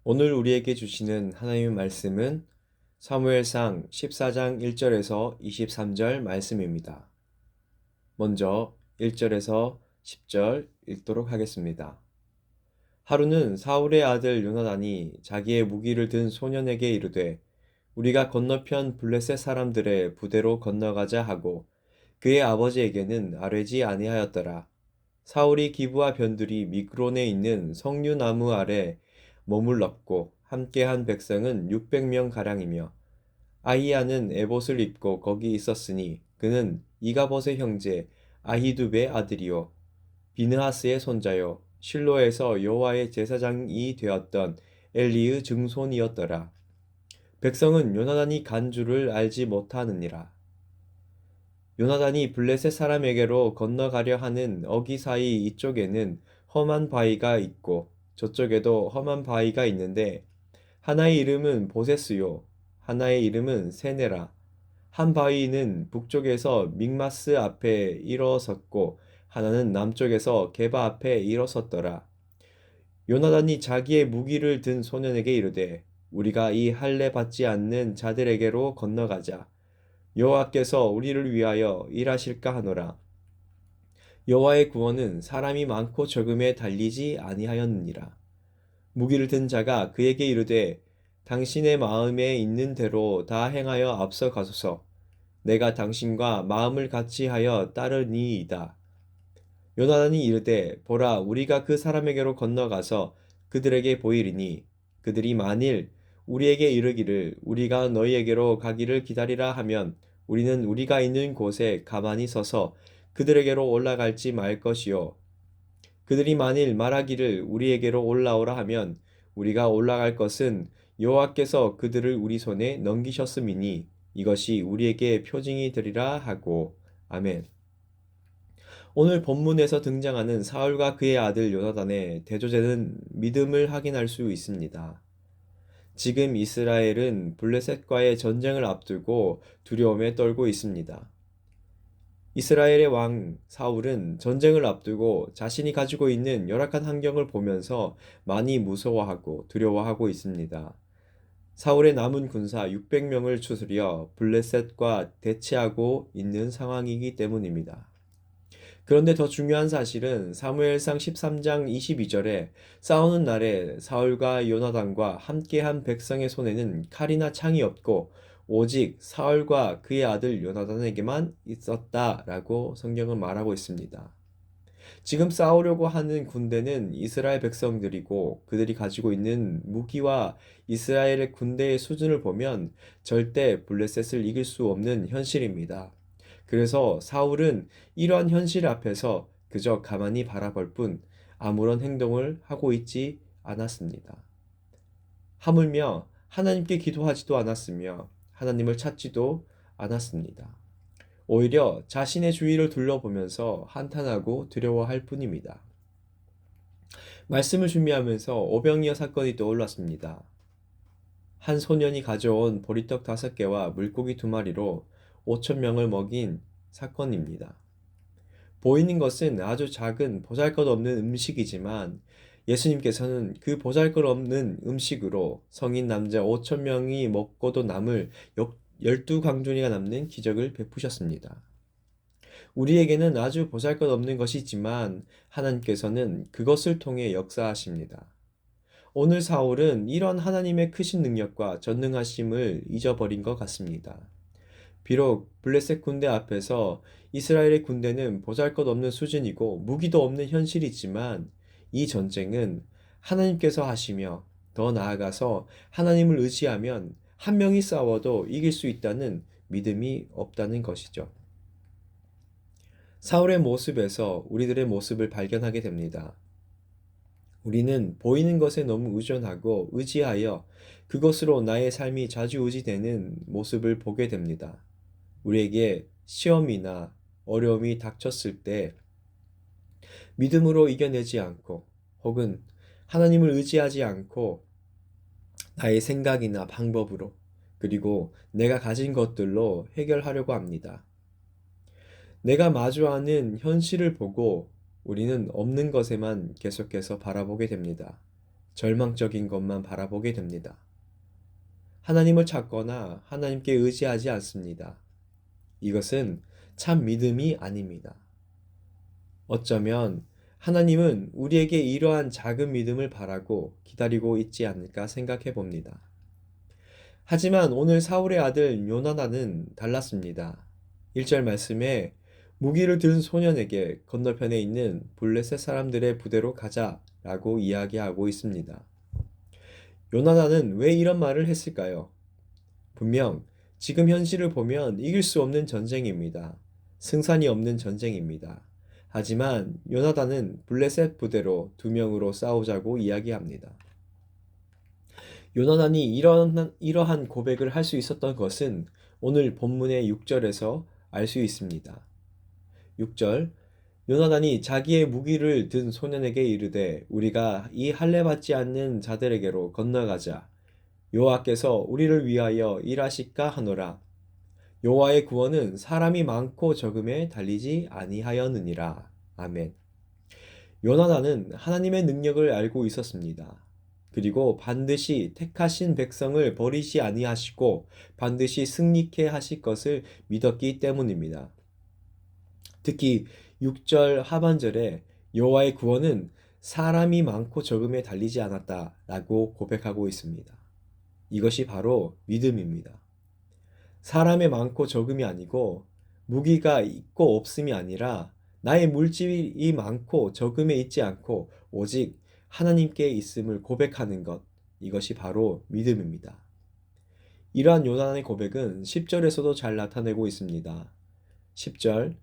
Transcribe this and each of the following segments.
오늘 우리에게 주시는 하나님의 말씀은 사무엘상 14장 1절에서 23절 말씀입니다. 먼저 1절에서 10절 읽도록 하겠습니다. 하루는 사울의 아들 요나단이 자기의 무기를 든 소년에게 이르되 우리가 건너편 블레셋 사람들의 부대로 건너가자 하고 그의 아버지에게는 아뢰지 아니하였더라. 사울이 기브와 변두리 미그론에 있는 석류나무 아래 머물렀고 함께한 백성은 600명 가량이며 아히야는 에봇을 입고 거기 있었으니 그는 이가봇의 형제 아히두베의 아들이요 비느하스의 손자요 실로에서 여호와의 제사장이 되었던 엘리의 증손이었더라. 백성은 요나단이 간 줄을 알지 못하느니라. 요나단이 블레셋 사람에게로 건너가려 하는 어기 사이 이쪽에는 험한 바위가 있고 저쪽에도 험한 바위가 있는데 하나의 이름은 보세스요 하나의 이름은 세네라. 한 바위는 북쪽에서 믹마스 앞에 일어섰고 하나는 남쪽에서 게바 앞에 일어섰더라. 요나단이 자기의 무기를 든 소년에게 이르되 우리가 이 할례 받지 않는 자들에게로 건너가자. 여호와께서 우리를 위하여 일하실까 하노라. 여호와의 구원은 사람이 많고 적음에 달리지 아니하였느니라. 무기를 든 자가 그에게 이르되 당신의 마음에 있는 대로 다 행하여 앞서 가소서. 내가 당신과 마음을 같이하여 따르니이다. 요나단이 이르되 보라 우리가 그 사람에게로 건너가서 그들에게 보이리니 그들이 만일 우리에게 이르기를 우리가 너희에게로 가기를 기다리라 하면 우리는 우리가 있는 곳에 가만히 서서 그들에게로 올라갈지 말 것이요 그들이 만일 말하기를 우리에게로 올라오라 하면 우리가 올라갈 것은 여호와께서 그들을 우리 손에 넘기셨음이니 이것이 우리에게 표징이 되리라 하고 아멘. 오늘 본문에서 등장하는 사울과 그의 아들 요나단의 대조되는 믿음을 확인할 수 있습니다. 지금 이스라엘은 블레셋과의 전쟁을 앞두고 두려움에 떨고 있습니다. 이스라엘의 왕 사울은 전쟁을 앞두고 자신이 가지고 있는 열악한 환경을 보면서 많이 무서워하고 두려워하고 있습니다. 사울의 남은 군사 600명을 추스려 블레셋과 대치하고 있는 상황이기 때문입니다. 그런데 더 중요한 사실은 사무엘상 13장 22절에 싸우는 날에 사울과 요나단과 함께한 백성의 손에는 칼이나 창이 없고 오직 사울과 그의 아들 요나단에게만 있었다라고 성경은 말하고 있습니다. 지금 싸우려고 하는 군대는 이스라엘 백성들이고 그들이 가지고 있는 무기와 이스라엘의 군대의 수준을 보면 절대 블레셋을 이길 수 없는 현실입니다. 그래서 사울은 이러한 현실 앞에서 그저 가만히 바라볼 뿐 아무런 행동을 하고 있지 않았습니다. 하물며 하나님께 기도하지도 않았으며 하나님을 찾지도 않았습니다. 오히려 자신의 주위를 둘러보면서 한탄하고 두려워할 뿐입니다. 말씀을 준비하면서 오병이어 사건이 떠올랐습니다. 한 소년이 가져온 보리떡 5개와 물고기 2마리로 5천 명을 먹인 사건입니다. 보이는 것은 아주 작은 보잘것없는 음식이지만 예수님께서는 그 보잘것없는 음식으로 성인 남자 5천 명이 먹고도 남을 12강조리가 남는 기적을 베푸셨습니다. 우리에게는 아주 보잘것없는 것이지만 하나님께서는 그것을 통해 역사하십니다. 오늘 사울은 이런 하나님의 크신 능력과 전능하심을 잊어버린 것 같습니다. 비록 블레셋 군대 앞에서 이스라엘의 군대는 보잘것없는 수준이고 무기도 없는 현실이지만 이 전쟁은 하나님께서 하시며 더 나아가서 하나님을 의지하면 한 명이 싸워도 이길 수 있다는 믿음이 없다는 것이죠. 사울의 모습에서 우리들의 모습을 발견하게 됩니다. 우리는 보이는 것에 너무 의존하고 의지하여 그것으로 나의 삶이 좌지우지되는 모습을 보게 됩니다. 우리에게 시험이나 어려움이 닥쳤을 때 믿음으로 이겨내지 않고 혹은 하나님을 의지하지 않고 나의 생각이나 방법으로 그리고 내가 가진 것들로 해결하려고 합니다. 내가 마주하는 현실을 보고 우리는 없는 것에만 계속해서 바라보게 됩니다. 절망적인 것만 바라보게 됩니다. 하나님을 찾거나 하나님께 의지하지 않습니다. 이것은 참 믿음이 아닙니다. 어쩌면 하나님은 우리에게 이러한 작은 믿음을 바라고 기다리고 있지 않을까 생각해 봅니다. 하지만 오늘 사울의 아들 요나단은 달랐습니다. 1절 말씀에 무기를 든 소년에게 건너편에 있는 블레셋 사람들의 부대로 가자라고 이야기하고 있습니다. 요나단은 왜 이런 말을 했을까요? 분명 지금 현실을 보면 이길 수 없는 전쟁입니다. 승산이 없는 전쟁입니다. 하지만 요나단은 블레셋 부대로 2명으로 싸우자고 이야기합니다. 요나단이 이러한 고백을 할 수 있었던 것은 오늘 본문의 6절에서 알 수 있습니다. 6절 요나단이 자기의 무기를 든 소년에게 이르되 우리가 이 할례 받지 않는 자들에게로 건너가자. 여호와께서 우리를 위하여 일하실까 하노라. 여호와의 구원은 사람이 많고 적음에 달리지 아니하였느니라. 아멘. 요나단은 하나님의 능력을 알고 있었습니다. 그리고 반드시 택하신 백성을 버리지 아니하시고 반드시 승리케 하실 것을 믿었기 때문입니다. 특히 6절 하반절에 여호와의 구원은 사람이 많고 적음에 달리지 않았다라고 고백하고 있습니다. 이것이 바로 믿음입니다. 사람의 많고 적음이 아니고 무기가 있고 없음이 아니라 나의 물질이 많고 적음에 있지 않고 오직 하나님께 있음을 고백하는 것, 이것이 바로 믿음입니다. 이러한 요나단의 고백은 10절에서도 잘 나타내고 있습니다. 10절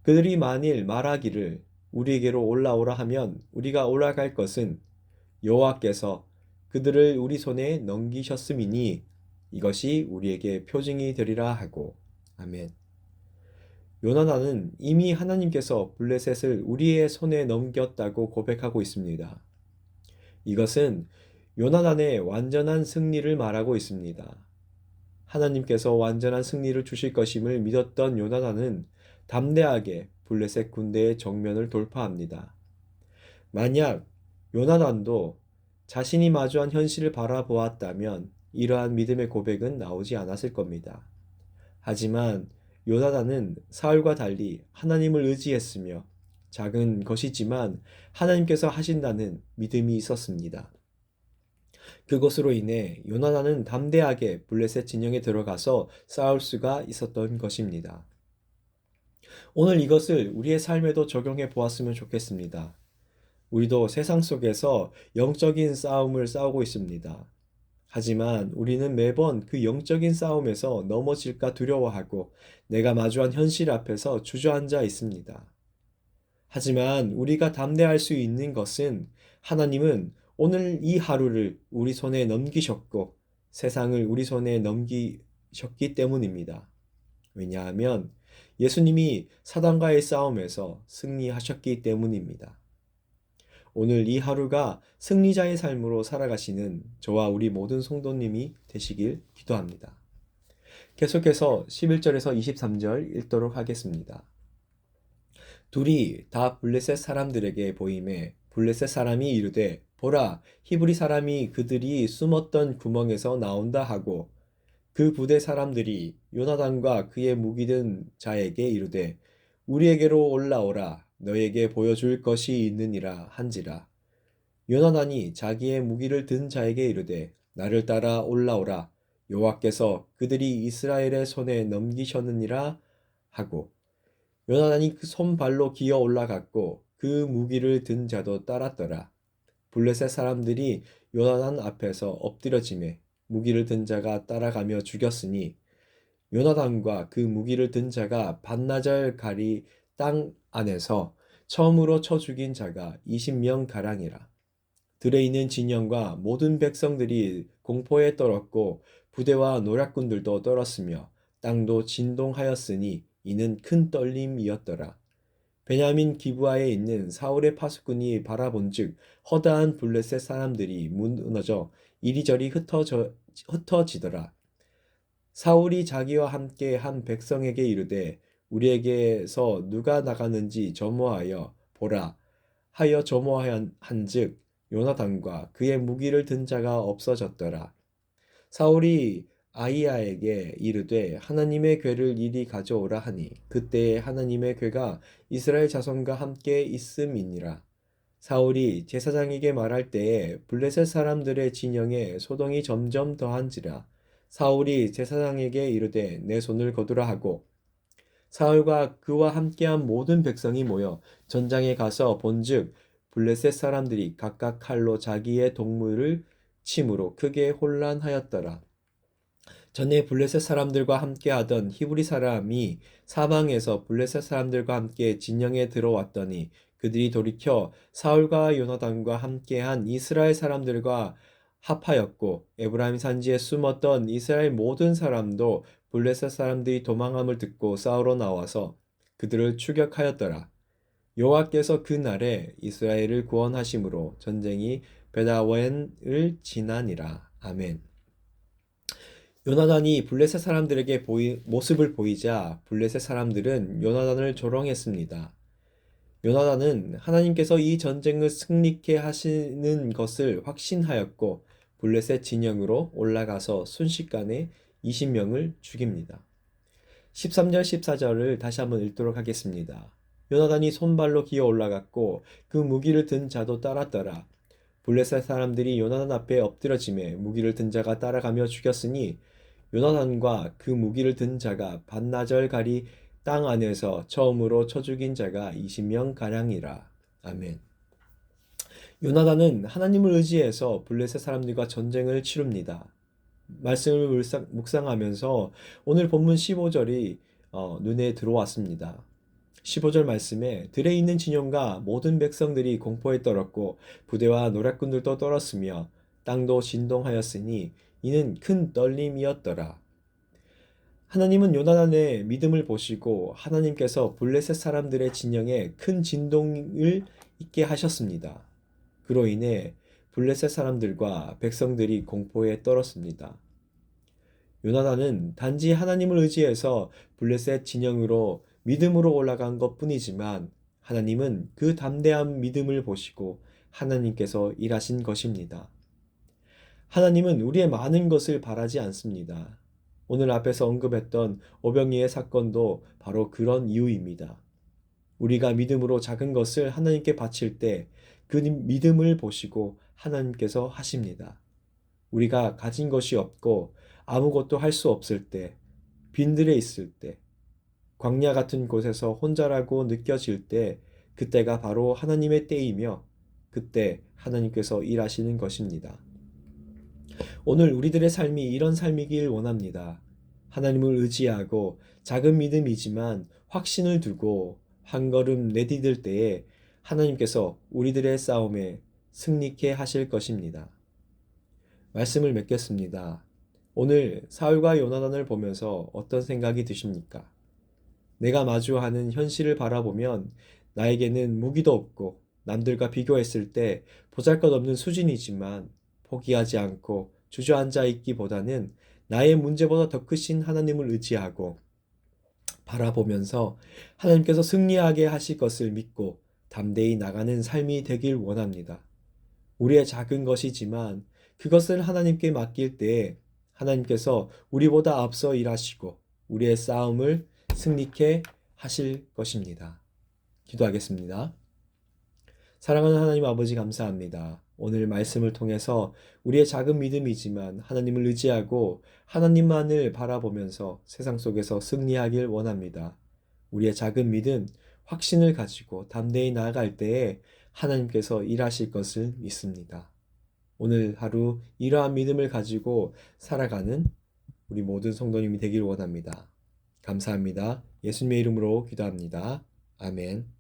그들이 만일 말하기를 우리에게로 올라오라 하면 우리가 올라갈 것은 여호와께서 그들을 우리 손에 넘기셨음이니 이것이 우리에게 표징이 되리라 하고. 아멘. 요나단은 이미 하나님께서 블레셋을 우리의 손에 넘겼다고 고백하고 있습니다. 이것은 요나단의 완전한 승리를 말하고 있습니다. 하나님께서 완전한 승리를 주실 것임을 믿었던 요나단은 담대하게 블레셋 군대의 정면을 돌파합니다. 만약 요나단도 자신이 마주한 현실을 바라보았다면 이러한 믿음의 고백은 나오지 않았을 겁니다. 하지만 요나단은 사울과 달리 하나님을 의지했으며 작은 것이지만 하나님께서 하신다는 믿음이 있었습니다. 그것으로 인해 요나단은 담대하게 블레셋 진영에 들어가서 싸울 수가 있었던 것입니다. 오늘 이것을 우리의 삶에도 적용해 보았으면 좋겠습니다. 우리도 세상 속에서 영적인 싸움을 싸우고 있습니다. 하지만 우리는 매번 그 영적인 싸움에서 넘어질까 두려워하고 내가 마주한 현실 앞에서 주저앉아 있습니다. 하지만 우리가 담대할 수 있는 것은 하나님은 오늘 이 하루를 우리 손에 넘기셨고 세상을 우리 손에 넘기셨기 때문입니다. 왜냐하면 예수님이 사단과의 싸움에서 승리하셨기 때문입니다. 오늘 이 하루가 승리자의 삶으로 살아가시는 저와 우리 모든 성도님이 되시길 기도합니다. 계속해서 11절에서 23절 읽도록 하겠습니다. 둘이 다 블레셋 사람들에게 보임에 블레셋 사람이 이르되 보라 히브리 사람이 그들이 숨었던 구멍에서 나온다 하고 그 부대 사람들이 요나단과 그의 무기 든 자에게 이르되 우리에게로 올라오라 너에게 보여줄 것이 있느니라 한지라. 요나단이 자기의 무기를 든 자에게 이르되 나를 따라 올라오라 여호와께서 그들이 이스라엘의 손에 넘기셨느니라 하고 요나단이 그 손발로 기어 올라갔고 그 무기를 든 자도 따랐더라. 블레셋 사람들이 요나단 앞에서 엎드려지매 무기를 든 자가 따라가며 죽였으니 요나단과 그 무기를 든 자가 반나절 가리 땅 안에서 처음으로 쳐 죽인 자가 20명 가량이라. 들에 있는 진영과 모든 백성들이 공포에 떨었고 부대와 노략군들도 떨었으며 땅도 진동하였으니 이는 큰 떨림이었더라. 베냐민 기브아에 있는 사울의 파수꾼이 바라본즉 허다한 블레셋 사람들이 무너져 이리저리 흩어지더라. 사울이 자기와 함께 한 백성에게 이르되 우리에게서 누가 나가는지 점호하여 보라 하여 점호한즉 요나단과 그의 무기를 든 자가 없어졌더라. 사울이 아히야에게 이르되 하나님의 궤를 이리 가져오라 하니 그때에 하나님의 궤가 이스라엘 자손과 함께 있음이니라. 사울이 제사장에게 말할 때에 블레셋 사람들의 진영에 소동이 점점 더한지라. 사울이 제사장에게 이르되 내 손을 거두라 하고 사울과 그와 함께한 모든 백성이 모여 전장에 가서 본즉 블레셋 사람들이 각각 칼로 자기의 동물을 침으로 크게 혼란하였더라. 전에 블레셋 사람들과 함께하던 히브리 사람이 사방에서 블레셋 사람들과 함께 진영에 들어왔더니 그들이 돌이켜 사울과 요나단과 함께한 이스라엘 사람들과 합하였고 에브라임 산지에 숨었던 이스라엘 모든 사람도 블레셋 사람들이 도망함을 듣고 싸우러 나와서 그들을 추격하였더라. 여호와께서 그 날에 이스라엘을 구원하심으로 전쟁이 베다웬을 지나니라. 아멘. 요나단이 블레셋 사람들에게 모습을 보이자 블레셋 사람들은 요나단을 조롱했습니다. 요나단은 하나님께서 이 전쟁을 승리케 하시는 것을 확신하였고 블레셋 진영으로 올라가서 순식간에 20명을 죽입니다. 13절 14절을 다시 한번 읽도록 하겠습니다. 요나단이 손발로 기어 올라갔고 그 무기를 든 자도 따랐더라. 블레셋 사람들이 요나단 앞에 엎드러짐에 무기를 든 자가 따라가며 죽였으니 요나단과 그 무기를 든 자가 반나절 가리 땅 안에서 처음으로 쳐 죽인 자가 20명 가량이라. 아멘. 요나단은 하나님을 의지해서 블레셋 사람들과 전쟁을 치릅니다. 말씀을 묵상하면서 오늘 본문 15절이 눈에 들어왔습니다. 15절 말씀에 들에 있는 진영과 모든 백성들이 공포에 떨었고 부대와 노략군들도 떨었으며 땅도 진동하였으니 이는 큰 떨림이었더라. 하나님은 요나단의 믿음을 보시고 하나님께서 블레셋 사람들의 진영에 큰 진동을 있게 하셨습니다. 그로 인해 블레셋 사람들과 백성들이 공포에 떨었습니다. 요나단은 단지 하나님을 의지해서 블레셋 진영으로 믿음으로 올라간 것 뿐이지만 하나님은 그 담대한 믿음을 보시고 하나님께서 일하신 것입니다. 하나님은 우리의 많은 것을 바라지 않습니다. 오늘 앞에서 언급했던 오병이의 사건도 바로 그런 이유입니다. 우리가 믿음으로 작은 것을 하나님께 바칠 때 그 믿음을 보시고 하나님께서 하십니다. 우리가 가진 것이 없고 아무것도 할 수 없을 때, 빈들에 있을 때, 광야 같은 곳에서 혼자라고 느껴질 때, 그때가 바로 하나님의 때이며 그때 하나님께서 일하시는 것입니다. 오늘 우리들의 삶이 이런 삶이길 원합니다. 하나님을 의지하고 작은 믿음이지만 확신을 두고 한 걸음 내디딜 때에 하나님께서 우리들의 싸움에 승리케 하실 것입니다. 말씀을 맺겠습니다. 오늘 사울과 요나단을 보면서 어떤 생각이 드십니까? 내가 마주하는 현실을 바라보면 나에게는 무기도 없고 남들과 비교했을 때 보잘것없는 수준이지만 포기하지 않고 주저앉아 있기보다는 나의 문제보다 더 크신 하나님을 의지하고 바라보면서 하나님께서 승리하게 하실 것을 믿고 담대히 나가는 삶이 되길 원합니다. 우리의 작은 것이지만 그것을 하나님께 맡길 때에 하나님께서 우리보다 앞서 일하시고 우리의 싸움을 승리케 하실 것입니다. 기도하겠습니다. 사랑하는 하나님 아버지 감사합니다. 오늘 말씀을 통해서 우리의 작은 믿음이지만 하나님을 의지하고 하나님만을 바라보면서 세상 속에서 승리하길 원합니다. 우리의 작은 믿음, 확신을 가지고 담대히 나아갈 때에 하나님께서 일하실 것을 믿습니다. 오늘 하루 이러한 믿음을 가지고 살아가는 우리 모든 성도님이 되길 원합니다. 감사합니다. 예수님의 이름으로 기도합니다. 아멘.